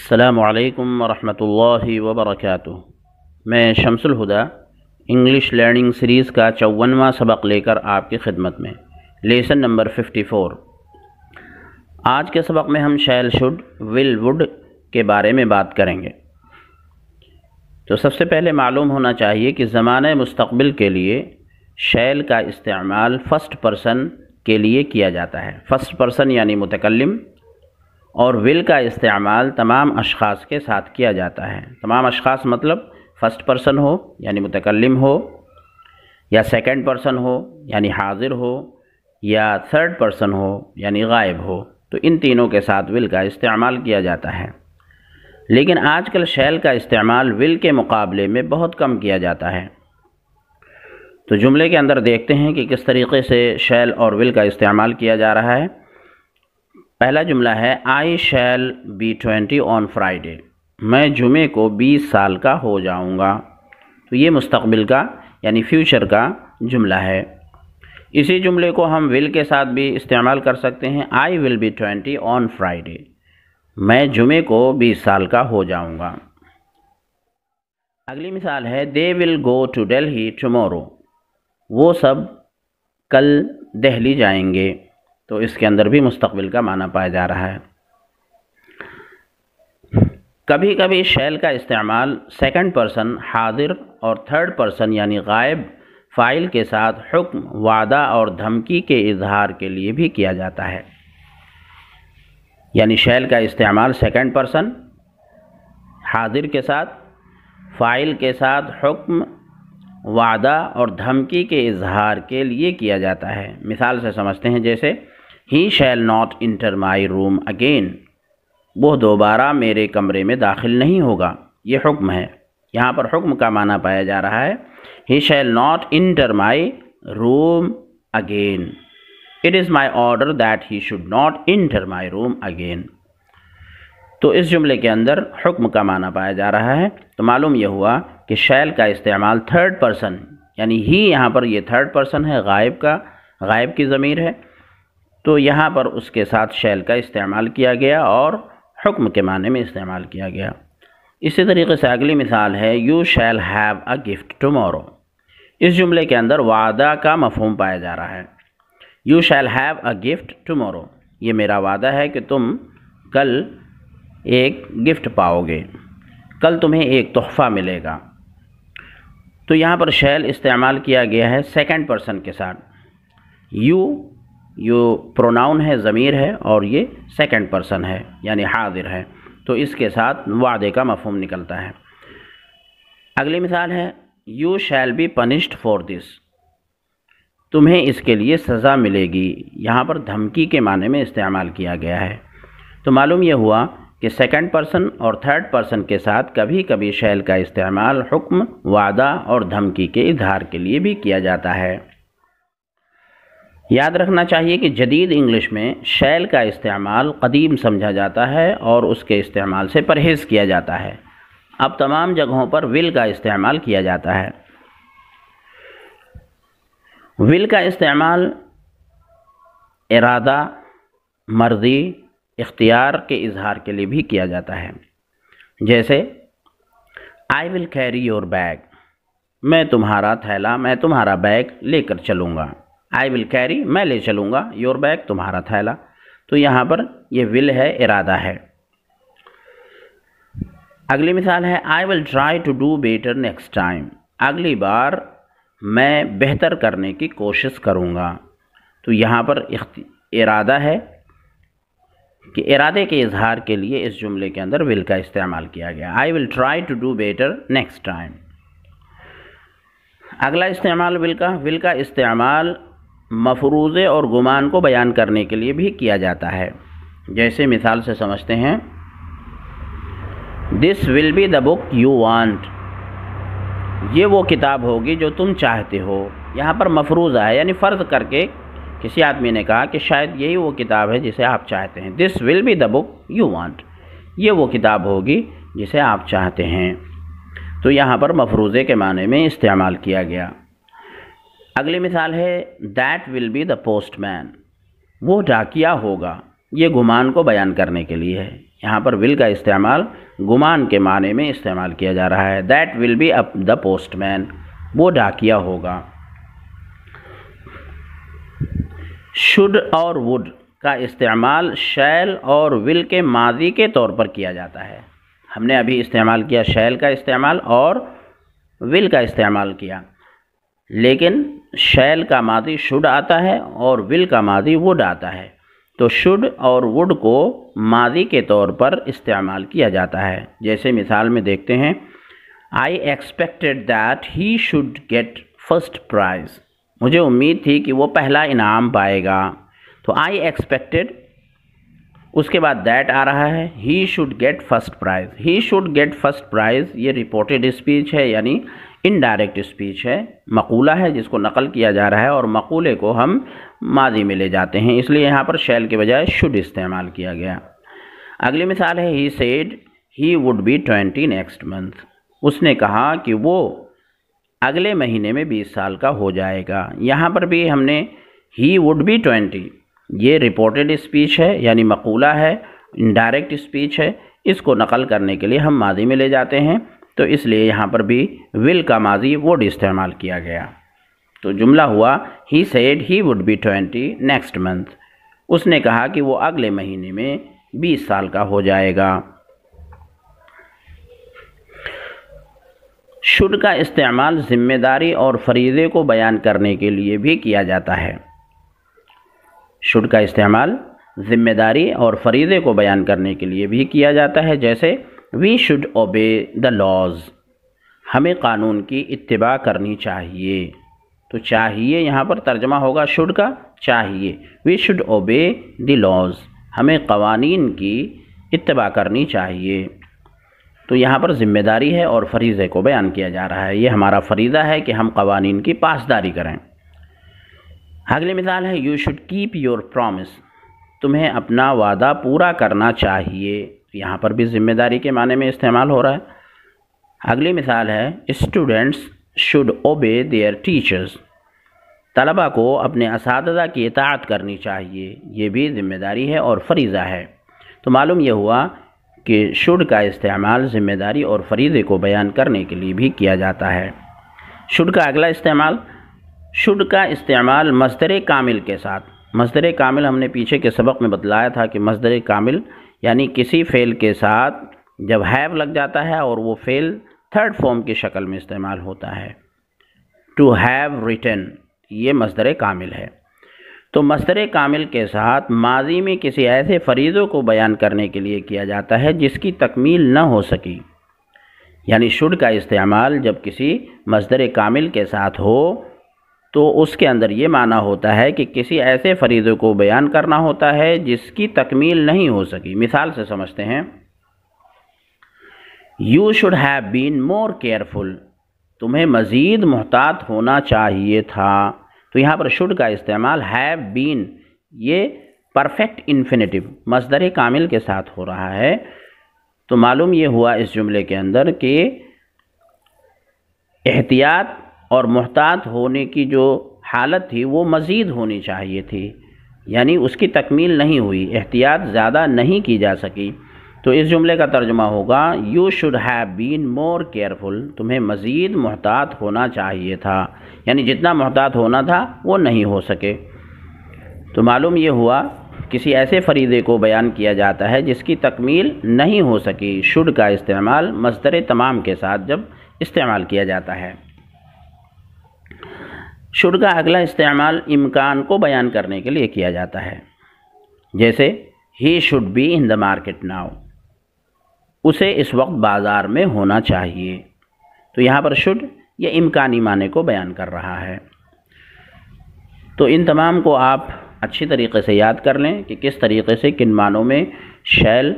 अस्सलामु अलैकुम वरहमतुल्लाहि वबरकातुहू। मैं शम्सुल हुदा इंग्लिश लर्निंग सीरीज़ का 54वां सबक लेकर आपकी खिदमत में, लेसन नंबर 54। आज के सबक में हम शैल, शुड, विल, वुड के बारे में बात करेंगे। तो सबसे पहले मालूम होना चाहिए कि ज़माने मुस्तक़बिल के लिए शैल का इस्तेमाल फ़र्स्ट पर्सन के लिए किया जाता है। फ़र्स्ट पर्सन यानी मुतकल्लिम, और विल का इस्तेमाल तमाम अशख़ास के साथ किया जाता है। तमाम अशख़ास मतलब फ़र्स्ट पर्सन हो यानी मुतकल्लिम हो, या सेकंड पर्सन हो यानी हाज़िर हो, या थर्ड पर्सन हो यानी गायब हो। तो इन तीनों के साथ विल का इस्तेमाल किया जाता है। लेकिन आजकल शैल का इस्तेमाल विल के मुकाबले में बहुत कम किया जाता है। तो जुमले के अंदर देखते हैं कि किस तरीक़े से शैल और विल का इस्तेमाल किया जा रहा है। पहला जुमला है आई शैल बी 20 ऑन फ्राइडे। मैं जुमे को 20 साल का हो जाऊंगा। तो ये मुस्तक़बिल का यानी फ्यूचर का जुमला है। इसी जुमले को हम विल के साथ भी इस्तेमाल कर सकते हैं। I will be 20 on Friday. मैं जुमे को 20 साल का हो जाऊंगा। अगली मिसाल है they will go to Delhi tomorrow. वो सब कल दिल्ली जाएंगे। तो इसके अंदर भी मुस्तक़बिल का माना पाया जा रहा है। कभी कभी शैल का इस्तेमाल सेकंड पर्सन हाजिर और थर्ड पर्सन यानी गायब फ़ाइल के साथ हुक्म, वादा और धमकी के इजहार के लिए भी किया जाता है। यानी शैल का इस्तेमाल सेकंड पर्सन हाजिर के साथ, फ़ाइल के साथ हुक्म, वादा और धमकी के इजहार के लिए किया जाता है। मिसाल से समझते हैं, जैसे he shall not enter my room again. वो दोबारा मेरे कमरे में दाखिल नहीं होगा। ये हुक्म है। यहाँ पर हुक्म का माना पाया जा रहा है he shall not enter my room again. It is my order that he should not enter my room again. तो इस जुमले के अंदर हुक्म का माना पाया जा रहा है। तो मालूम यह हुआ कि शैल का इस्तेमाल थर्ड पर्सन यानी ही, यहाँ पर ये थर्ड पर्सन है, गायब की ज़मीर है। तो यहाँ पर उसके साथ शैल का इस्तेमाल किया गया और हुक्म के माने में इस्तेमाल किया गया। इसी तरीके से अगली मिसाल है you shall have a gift tomorrow. इस जुमले के अंदर वादा का मफ़हूम पाया जा रहा है। You shall have a gift tomorrow, ये मेरा वादा है कि तुम कल एक गिफ्ट पाओगे, कल तुम्हें एक तोहफ़ा मिलेगा। तो यहाँ पर शैल इस्तेमाल किया गया है सेकंड पर्सन के साथ। यू प्रोनाउन है, ज़मीर है, और ये सेकंड पर्सन है यानी हाजिर है। तो इसके साथ वादे का मफ़हूम निकलता है। अगली मिसाल है you shall be punished for this. तुम्हें इसके लिए सज़ा मिलेगी। यहाँ पर धमकी के माने में इस्तेमाल किया गया है। तो मालूम यह हुआ कि सेकंड पर्सन और थर्ड पर्सन के साथ कभी कभी शैल का इस्तेमाल हुक्म, वादा और धमकी के इजहार के लिए भी किया जाता है। याद रखना चाहिए कि जदीद इंग्लिश में शैल का इस्तेमाल कदीम समझा जाता है और उसके इस्तेमाल से परहेज़ किया जाता है। अब तमाम जगहों पर विल का इस्तेमाल किया जाता है। विल का इस्तेमाल इरादा, मर्ज़ी, इख्तियार के इजहार के लिए भी किया जाता है। जैसे I will carry your bag. मैं तुम्हारा थैला, मैं तुम्हारा बैग लेकर चलूँगा। आई विल कैरी, मैं ले चलूँगा, योर बैग, तुम्हारा थैला। तो यहाँ पर ये विल है, इरादा है। अगली मिसाल है I will try to do better next time. अगली बार मैं बेहतर करने की कोशिश करूँगा। तो यहाँ पर इरादा है कि इरादे के इजहार के लिए इस जुमले के अंदर विल का इस्तेमाल किया गया। I will try to do better next time. अगला इस्तेमाल विल का इस्तेमाल मफरूज़े और गुमान को बयान करने के लिए भी किया जाता है। जैसे मिसाल से समझते हैं, this will be the book you want. ये वो किताब होगी जो तुम चाहते हो। यहाँ पर मफरूज़ा है यानी फ़र्ज़ करके किसी आदमी ने कहा कि शायद यही वो किताब है जिसे आप चाहते हैं। This will be the book you want, ये वो किताब होगी जिसे आप चाहते हैं। तो यहाँ पर मफरूज़े के माने में इस्तेमाल किया गया। अगली मिसाल है that will be the postman. वो डाकिया होगा। ये गुमान को बयान करने के लिए है। यहाँ पर विल का इस्तेमाल गुमान के माने में इस्तेमाल किया जा रहा है। That will be up the postman, वो डाकिया होगा। शुड और वुड का इस्तेमाल शैल और विल के माजी के तौर पर किया जाता है। हमने अभी इस्तेमाल किया शैल का इस्तेमाल और विल का इस्तेमाल किया, लेकिन शैल का माजी शुड आता है और विल का माजी वुड आता है। तो शुड और वुड को माजी के तौर पर इस्तेमाल किया जाता है। जैसे मिसाल में देखते हैं, I expected that he should get first prize, मुझे उम्मीद थी कि वो पहला इनाम पाएगा। तो आई एक्सपेक्टेड, उसके बाद दैट आ रहा है, he should get first prize. He should get first prize ये रिपोर्टेड स्पीच है, यानी इनडायरेक्ट स्पीच है, मकूला है जिसको नकल किया जा रहा है और मकूले को हम माजी में ले जाते हैं, इसलिए यहाँ पर शैल के बजाय शुड इस्तेमाल किया गया। अगली मिसाल है, he said he would be 20 next month, उसने कहा कि वो अगले महीने में 20 साल का हो जाएगा। यहाँ पर भी हमने ही वुड बी 20, ये रिपोर्टेड स्पीच है यानी मकूला है, इनडायरेक्ट स्पीच है, इसको नकल करने के लिए हम माजी में ले जाते हैं, तो इसलिए यहाँ पर भी विल का माजी वुड इस्तेमाल किया गया। तो जुमला हुआ, he said he would be 20 next month, उसने कहा कि वो अगले महीने में 20 साल का हो जाएगा। शुड का इस्तेमाल जिम्मेदारी और फरीज़े को बयान करने के लिए भी किया जाता है। शुड का इस्तेमाल जिम्मेदारी और फरीज़े को बयान करने के लिए भी किया जाता है। जैसे we should obey the laws, हमें कानून की इत्तिबा करनी चाहिए। तो चाहिए यहाँ पर तर्जमा होगा शुड का चाहिए, we should obey the laws, हमें कवानीन की इत्तिबा करनी चाहिए। तो यहाँ पर ज़िम्मेदारी है और फरीज़े को बयान किया जा रहा है, ये हमारा फ़रीज़ा है कि हम कवानीन की पासदारी करें। अगली मिसाल है, you should keep your promise, तुम्हें अपना वादा पूरा करना चाहिए। यहाँ पर भी ज़िम्मेदारी के माने में इस्तेमाल हो रहा है। अगली मिसाल है, स्टूडेंट्स शुड ओबे देयर टीचर्स, तलबा को अपने असातिज़ा की इताअत करनी चाहिए, ये भी ज़िम्मेदारी है और फरीज़ा है। तो मालूम यह हुआ कि शुड का इस्तेमाल ज़िम्मेदारी और फरीज़े को बयान करने के लिए भी किया जाता है। शुड का अगला इस्तेमाल, शुड का इस्तेमाल मस्दर कामिल के साथ। मस्दर कामिल हमने पीछे के सबक में बतलाया था कि मस्दर कामिल यानी किसी फ़ेल के साथ जब हैव लग जाता है और वो फ़ेल थर्ड फॉर्म की शक्ल में इस्तेमाल होता है। टू हैव रिटन, ये मस्दर कामिल है। तो मस्दर कामिल के साथ माजी में किसी ऐसे फरीज़ों को बयान करने के लिए किया जाता है जिसकी तकमील न हो सकी। यानी शुड का इस्तेमाल जब किसी मस्दर कामिल के साथ हो तो उसके अंदर ये माना होता है कि किसी ऐसे फरीज़े को बयान करना होता है जिसकी तकमील नहीं हो सकी। मिसाल से समझते हैं, you should have been more careful, तुम्हें मज़ीद मुहतात होना चाहिए था। तो यहाँ पर शुड का इस्तेमाल हैव बीन, ये परफेक्ट इन्फिनेटिव मस्दर कामिल के साथ हो रहा है। तो मालूम ये हुआ इस जुमले के अंदर कि एहतियात और मुहतात होने की जो हालत थी वो मज़ीद होनी चाहिए थी, यानी उसकी तकमील नहीं हुई, एहतियात ज़्यादा नहीं की जा सकी। तो इस जुमले का तर्जुमा होगा, you should have been more careful, तुम्हें मज़ीद मुहतात होना चाहिए था, यानी जितना मुहतात होना था वो नहीं हो सके। तो मालूम ये हुआ किसी ऐसे फरीज़े को बयान किया जाता है जिसकी तकमील नहीं हो सकी। शुड का इस्तेमाल मस्दर तमाम के साथ जब इस्तेमाल किया जाता है। शुड का अगला इस्तेमाल इम्कान को बयान करने के लिए किया जाता है। जैसे he should be in the market now, उसे इस वक्त बाज़ार में होना चाहिए। तो यहाँ पर शुड ये इम्कानी माने को बयान कर रहा है। तो इन तमाम को आप अच्छी तरीके से याद कर लें कि किस तरीके से किन मानों में शैल,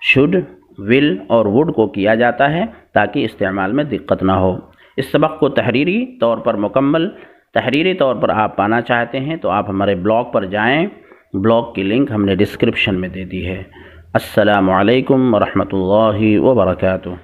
शुड, विल और वुड को किया जाता है ताकि इस्तेमाल में दिक्कत ना हो। इस सबक को तहरीरी तौर पर मुकम्मल तहरीरी तौर पर आप पाना चाहते हैं तो आप हमारे ब्लॉग पर जाएं, ब्लॉग की लिंक हमने डिस्क्रिप्शन में दे दी है। अस्सलामु अलैकुम व रहमतुल्लाहि व बरकातुहू।